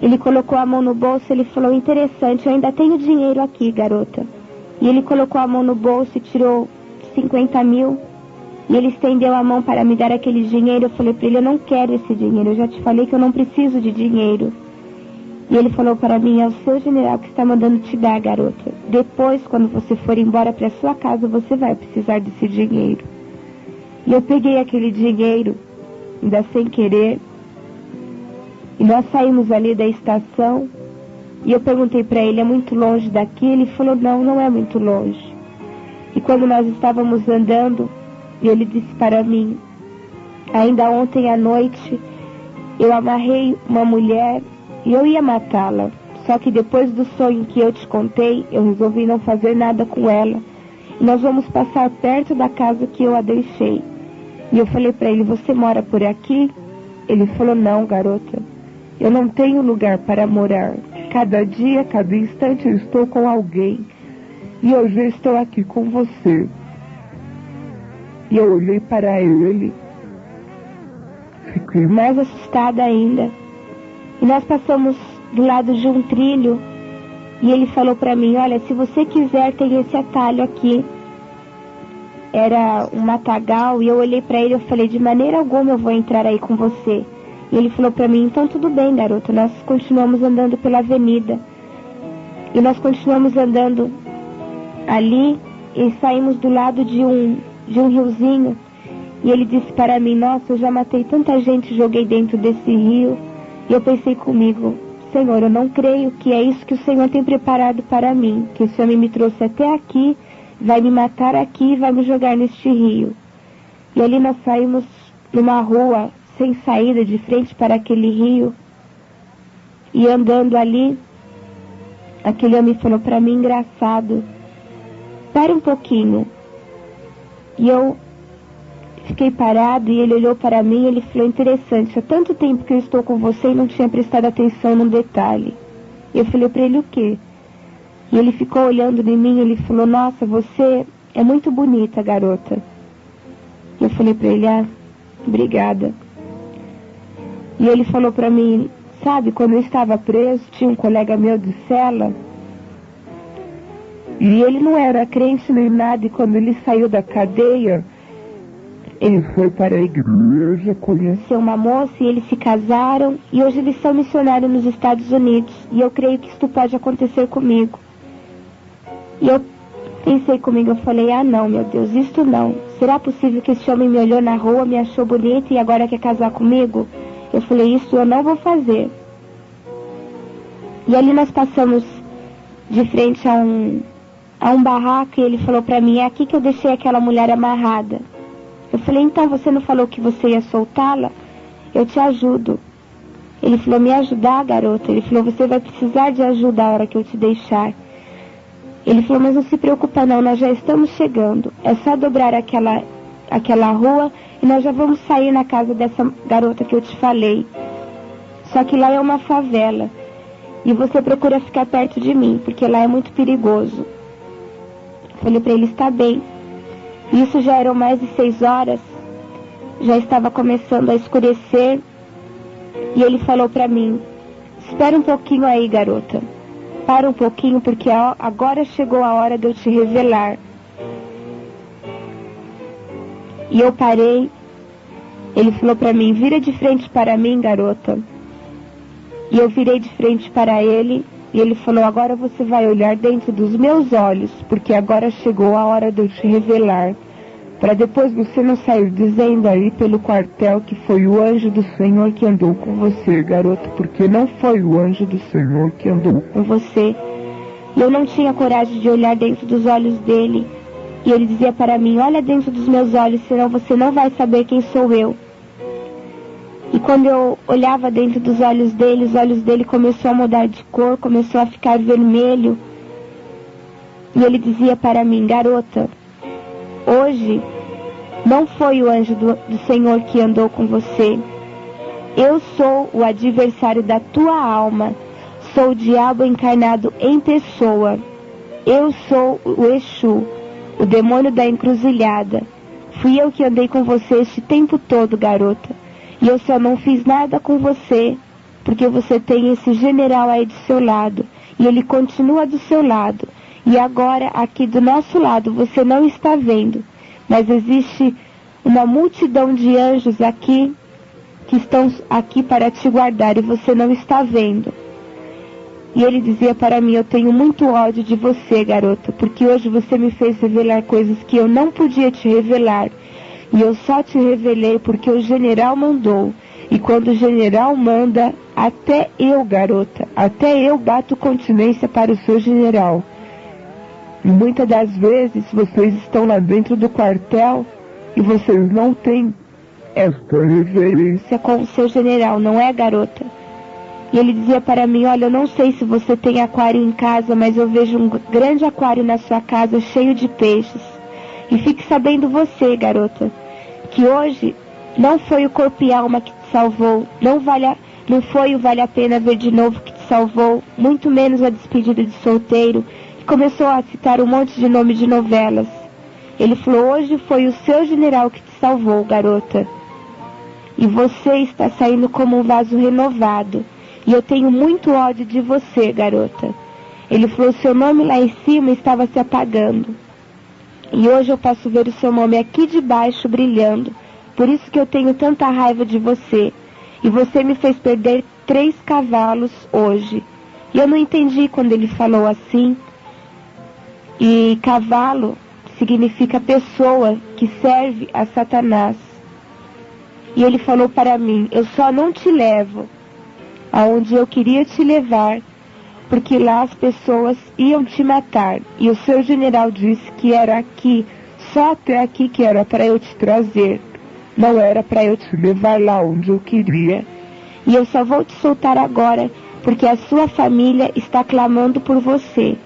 ele colocou a mão no bolso. Ele falou: interessante, eu ainda tenho dinheiro aqui, garota. E ele colocou a mão no bolso e tirou 50 mil. E ele estendeu a mão para me dar aquele dinheiro. Eu falei para ele: eu não quero esse dinheiro, eu já te falei que eu não preciso de dinheiro. E ele falou para mim: é o seu general que está mandando te dar, garota. Depois, quando você for embora para sua casa, você vai precisar desse dinheiro. E eu peguei aquele dinheiro, ainda sem querer, e nós saímos ali da estação. E eu perguntei para ele: é muito longe daqui? Ele falou: não, não é muito longe. E quando nós estávamos andando, ele disse para mim: ainda ontem à noite eu amarrei uma mulher e eu ia matá-la. Só que depois do sonho que eu te contei, eu resolvi não fazer nada com ela. E nós vamos passar perto da casa que eu a deixei. E eu falei para ele: você mora por aqui? Ele falou: não, garota, eu não tenho lugar para morar. Cada dia, cada instante eu estou com alguém. E hoje eu estou aqui com você. E eu olhei para ele, fiquei mais assustada ainda. E nós passamos do lado de um trilho. E ele falou para mim: olha, se você quiser, tem esse atalho aqui. Era um matagal. E eu olhei para ele e falei: de maneira alguma eu vou entrar aí com você. E ele falou para mim: então tudo bem, garota. Nós continuamos andando pela avenida. E nós continuamos andando ali e saímos do lado de um riozinho. E ele disse para mim: nossa, eu já matei tanta gente, joguei dentro desse rio. E eu pensei comigo: Senhor, eu não creio que é isso que o Senhor tem preparado para mim, que esse homem me trouxe até aqui, vai me matar aqui e vai me jogar neste rio. E ali nós saímos numa rua sem saída, de frente para aquele rio. E andando ali, aquele homem falou para mim: engraçado, para um pouquinho. E eu fiquei parado e ele olhou para mim e ele falou: interessante, há tanto tempo que eu estou com você e não tinha prestado atenção num detalhe. E eu falei para ele: o quê? E ele ficou olhando em mim e ele falou: nossa, você é muito bonita, garota. E eu falei para ele: ah, obrigada. E ele falou para mim: sabe, quando eu estava preso, tinha um colega meu de cela. E ele não era crente nem nada, e quando ele saiu da cadeia, ele foi para a igreja, conheceu uma moça e eles se casaram. E hoje eles são missionários nos Estados Unidos. E eu creio que isso pode acontecer comigo. E eu pensei comigo, eu falei: ah não, meu Deus, isto não. Será possível que esse homem me olhou na rua, me achou bonita e agora quer casar comigo? Eu falei: isso eu não vou fazer. E ali nós passamos de frente a um barraco e ele falou para mim: é aqui que eu deixei aquela mulher amarrada. Eu falei: então você não falou que você ia soltá-la? Eu te ajudo. Ele falou: me ajudar, garota? Ele falou: você vai precisar de ajuda a hora que eu te deixar. Ele falou, mas não se preocupa não, nós já estamos chegando. É só dobrar aquela rua e nós já vamos sair na casa dessa garota que eu te falei. Só que lá é uma favela. E você procura ficar perto de mim, porque lá é muito perigoso. Falei para ele, está bem. Isso já eram mais de 6 horas. Já estava começando a escurecer. E ele falou para mim, espera um pouquinho aí, garota. Para um pouquinho, porque agora chegou a hora de eu te revelar. E eu parei. Ele falou para mim, vira de frente para mim, garota. E eu virei de frente para ele. E ele falou, agora você vai olhar dentro dos meus olhos, porque agora chegou a hora de eu te revelar. Para depois você não sair dizendo aí pelo quartel que foi o anjo do Senhor que andou com você, garota, porque não foi o anjo do Senhor que andou com você. E eu não tinha coragem de olhar dentro dos olhos dele. E ele dizia para mim, olha dentro dos meus olhos, senão você não vai saber quem sou eu. E quando eu olhava dentro dos olhos dele, os olhos dele começou a mudar de cor, começou a ficar vermelho. E ele dizia para mim, garota, hoje não foi o anjo do Senhor que andou com você. Eu sou o adversário da tua alma. Sou o diabo encarnado em pessoa. Eu sou o Exu, o demônio da encruzilhada. Fui eu que andei com você este tempo todo, garota. E eu só não fiz nada com você, porque você tem esse general aí do seu lado. E ele continua do seu lado. E agora, aqui do nosso lado, você não está vendo. Mas existe uma multidão de anjos aqui, que estão aqui para te guardar, e você não está vendo. E ele dizia para mim, eu tenho muito ódio de você, garota, porque hoje você me fez revelar coisas que eu não podia te revelar. E eu só te revelei porque o general mandou. E quando o general manda, até eu, garota, até eu bato continência para o seu general. E muitas das vezes vocês estão lá dentro do quartel e vocês não têm essa reverência com o seu general, não é, garota? E ele dizia para mim, olha, eu não sei se você tem aquário em casa, mas eu vejo um grande aquário na sua casa cheio de peixes. E fique sabendo você, garota, que hoje não foi o corpo e alma que te salvou, não foi o vale a pena ver de novo que te salvou, muito menos a despedida de solteiro. E começou a citar um monte de nome de novelas. Ele falou, hoje foi o seu general que te salvou, garota. E você está saindo como um vaso renovado. E eu tenho muito ódio de você, garota. Ele falou, seu nome lá em cima estava se apagando. E hoje eu posso ver o seu nome aqui de baixo brilhando. Por isso que eu tenho tanta raiva de você. E você me fez perder 3 cavalos hoje. E eu não entendi quando ele falou assim. E cavalo significa pessoa que serve a Satanás. E ele falou para mim, eu só não te levo aonde eu queria te levar, porque lá as pessoas iam te matar. E o seu general disse que era aqui, só até aqui que era para eu te trazer. Não era para eu te levar lá onde eu queria. E eu só vou te soltar agora, porque a sua família está clamando por você.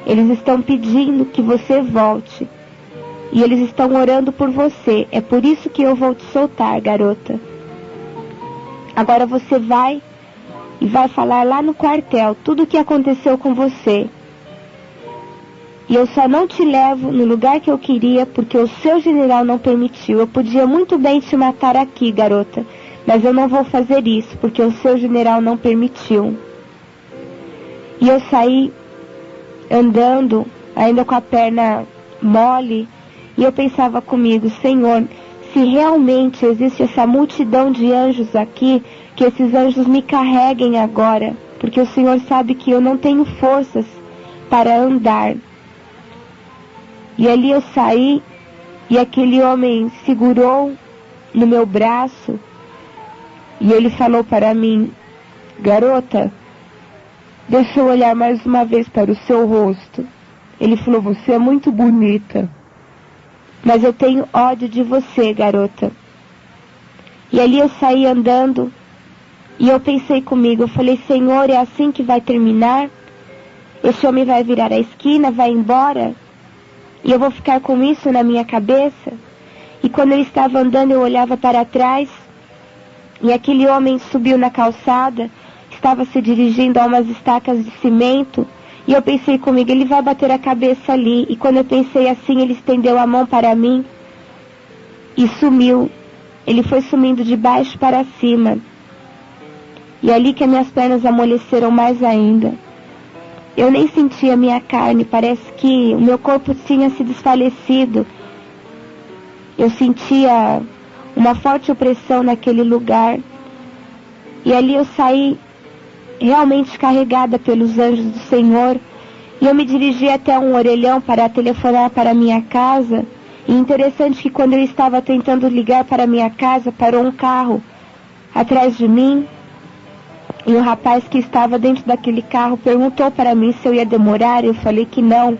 Eles estão pedindo que você volte. E eles estão orando por você. É por isso que eu vou te soltar, garota. Agora você vai e vai falar lá no quartel tudo o que aconteceu com você. E eu só não te levo no lugar que eu queria porque o seu general não permitiu. Eu podia muito bem te matar aqui, garota, mas eu não vou fazer isso porque o seu general não permitiu. E eu saí andando, ainda com a perna mole, e eu pensava comigo, Senhor, se realmente existe essa multidão de anjos aqui, que esses anjos me carreguem agora, porque o Senhor sabe que eu não tenho forças para andar. E ali eu saí, e aquele homem segurou no meu braço, e ele falou para mim, garota, deixa eu olhar mais uma vez para o seu rosto. Ele falou, você é muito bonita, mas eu tenho ódio de você, garota. E ali eu saí andando, e eu pensei comigo, eu falei, Senhor, é assim que vai terminar? esse homem vai virar a esquina, vai embora, e eu vou ficar com isso na minha cabeça. E quando eu estava andando, eu olhava para trás, e aquele homem subiu na calçada, estava se dirigindo a umas estacas de cimento, e eu pensei comigo, ele vai bater a cabeça ali. E quando eu pensei assim, ele estendeu a mão para mim e sumiu. Ele foi sumindo de baixo para cima. E ali que as minhas pernas amoleceram mais ainda. Eu nem sentia a minha carne, parece que o meu corpo tinha se desfalecido. Eu sentia uma forte opressão naquele lugar. E ali eu saí realmente carregada pelos anjos do Senhor, e eu me dirigi até um orelhão para telefonar para minha casa. E interessante que quando eu estava tentando ligar para minha casa, parou um carro atrás de mim, e o rapaz que estava dentro daquele carro perguntou para mim se eu ia demorar. Eu falei que não,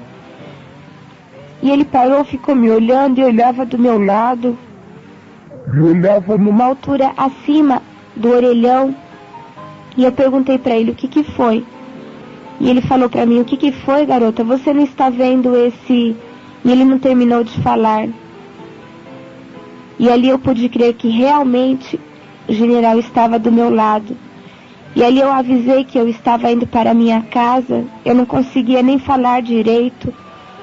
e ele parou, ficou me olhando, e olhava do meu lado, olhava numa altura acima do orelhão. E eu perguntei para ele o que foi. E ele falou para mim, o que foi, garota? Você não está vendo esse... E ele não terminou de falar. E ali eu pude crer que realmente o general estava do meu lado. E ali eu avisei que eu estava indo para a minha casa. Eu não conseguia nem falar direito.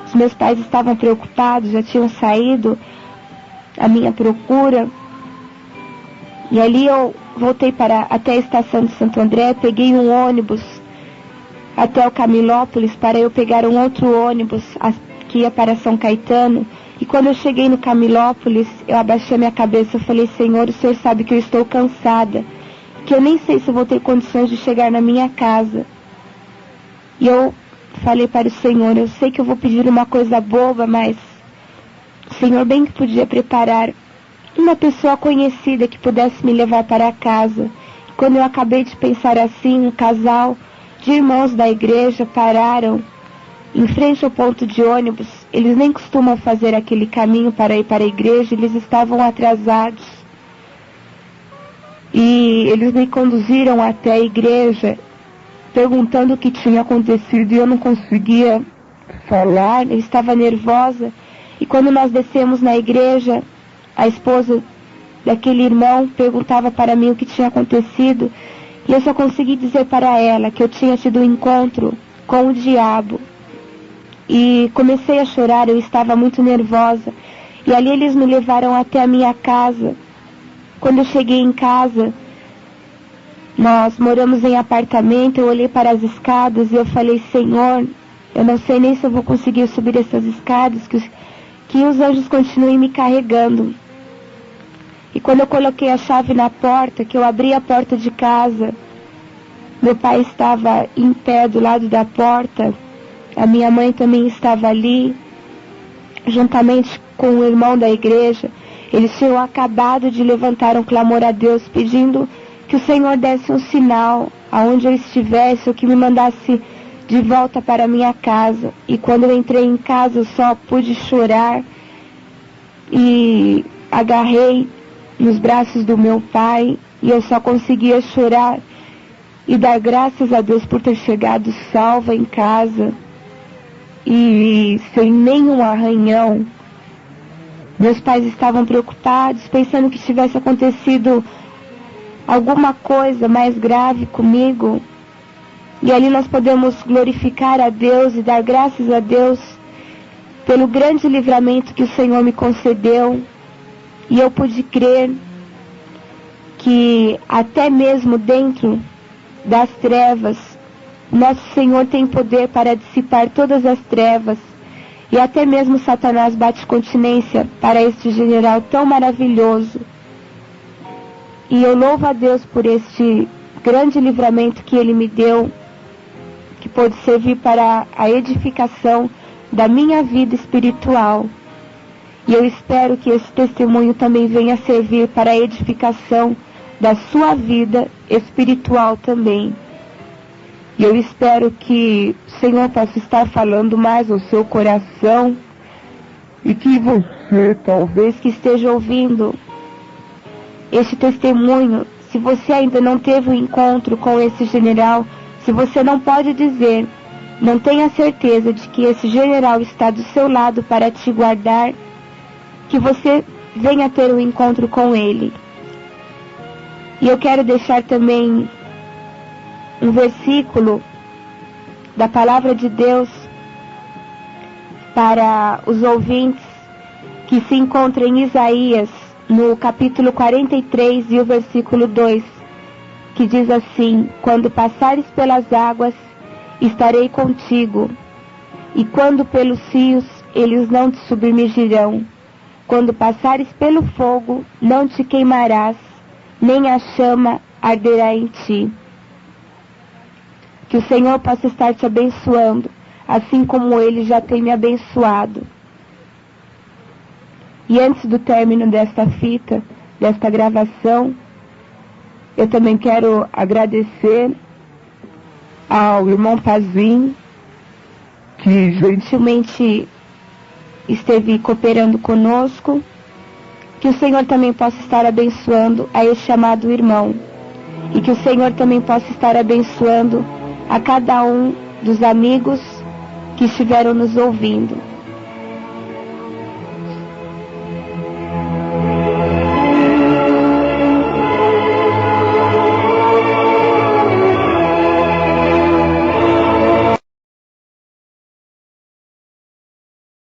Os meus pais estavam preocupados, já tinham saído à minha procura. E ali eu voltei até a estação de Santo André, peguei um ônibus até o Camilópolis para eu pegar um outro ônibus que ia para São Caetano. E quando eu cheguei no Camilópolis, eu abaixei minha cabeça, eu falei, Senhor, o Senhor sabe que eu estou cansada, que eu nem sei se eu vou ter condições de chegar na minha casa. E eu falei para o Senhor, eu sei que eu vou pedir uma coisa boba, mas o Senhor bem que podia preparar uma pessoa conhecida que pudesse me levar para casa. E quando eu acabei de pensar assim, um casal de irmãos da igreja pararam em frente ao ponto de ônibus. Eles nem costumam fazer aquele caminho para ir para a igreja, eles estavam atrasados. E eles me conduziram até a igreja, perguntando o que tinha acontecido, e eu não conseguia falar, eu estava nervosa. E quando nós descemos na igreja, a esposa daquele irmão perguntava para mim o que tinha acontecido, e eu só consegui dizer para ela que eu tinha tido um encontro com o diabo. E comecei a chorar, eu estava muito nervosa. E ali eles me levaram até a minha casa. Quando eu cheguei em casa, nós moramos em apartamento, eu olhei para as escadas e eu falei, Senhor, eu não sei nem se eu vou conseguir subir essas escadas, que os anjos continuem me carregando. E quando eu coloquei a chave na porta, que eu abri a porta de casa, meu pai estava em pé do lado da porta, a minha mãe também estava ali, juntamente com o irmão da igreja. Eles tinham acabado de levantar um clamor a Deus, pedindo que o Senhor desse um sinal aonde eu estivesse, ou que me mandasse de volta para a minha casa. E quando eu entrei em casa, eu só pude chorar e agarrei nos braços do meu pai, e eu só conseguia chorar e dar graças a Deus por ter chegado salva em casa e sem nenhum arranhão. Meus pais estavam preocupados, pensando que tivesse acontecido alguma coisa mais grave comigo. E ali nós podemos glorificar a Deus e dar graças a Deus pelo grande livramento que o Senhor me concedeu. E eu pude crer que até mesmo dentro das trevas, nosso Senhor tem poder para dissipar todas as trevas. E até mesmo Satanás bate continência para este general tão maravilhoso. E eu louvo a Deus por este grande livramento que Ele me deu, que pode servir para a edificação da minha vida espiritual. E eu espero que esse testemunho também venha servir para a edificação da sua vida espiritual também. E eu espero que o Senhor possa estar falando mais ao seu coração, e que você, talvez que esteja ouvindo este testemunho, se você ainda não teve um encontro com esse general, se você não pode dizer, não tenha certeza de que esse general está do seu lado para te guardar, que você venha ter um encontro com ele. E eu quero deixar também um versículo da palavra de Deus para os ouvintes, que se encontra em Isaías, no capítulo 43 e o versículo 2, que diz assim: quando passares pelas águas, estarei contigo, e quando pelos rios, eles não te submergirão. Quando passares pelo fogo, não te queimarás, nem a chama arderá em ti. Que o Senhor possa estar te abençoando, assim como Ele já tem me abençoado. E antes do término desta fita, desta gravação, eu também quero agradecer ao irmão Pazinho, que gentilmente esteve cooperando conosco. Que o Senhor também possa estar abençoando a este amado irmão. E que o Senhor também possa estar abençoando a cada um dos amigos que estiveram nos ouvindo.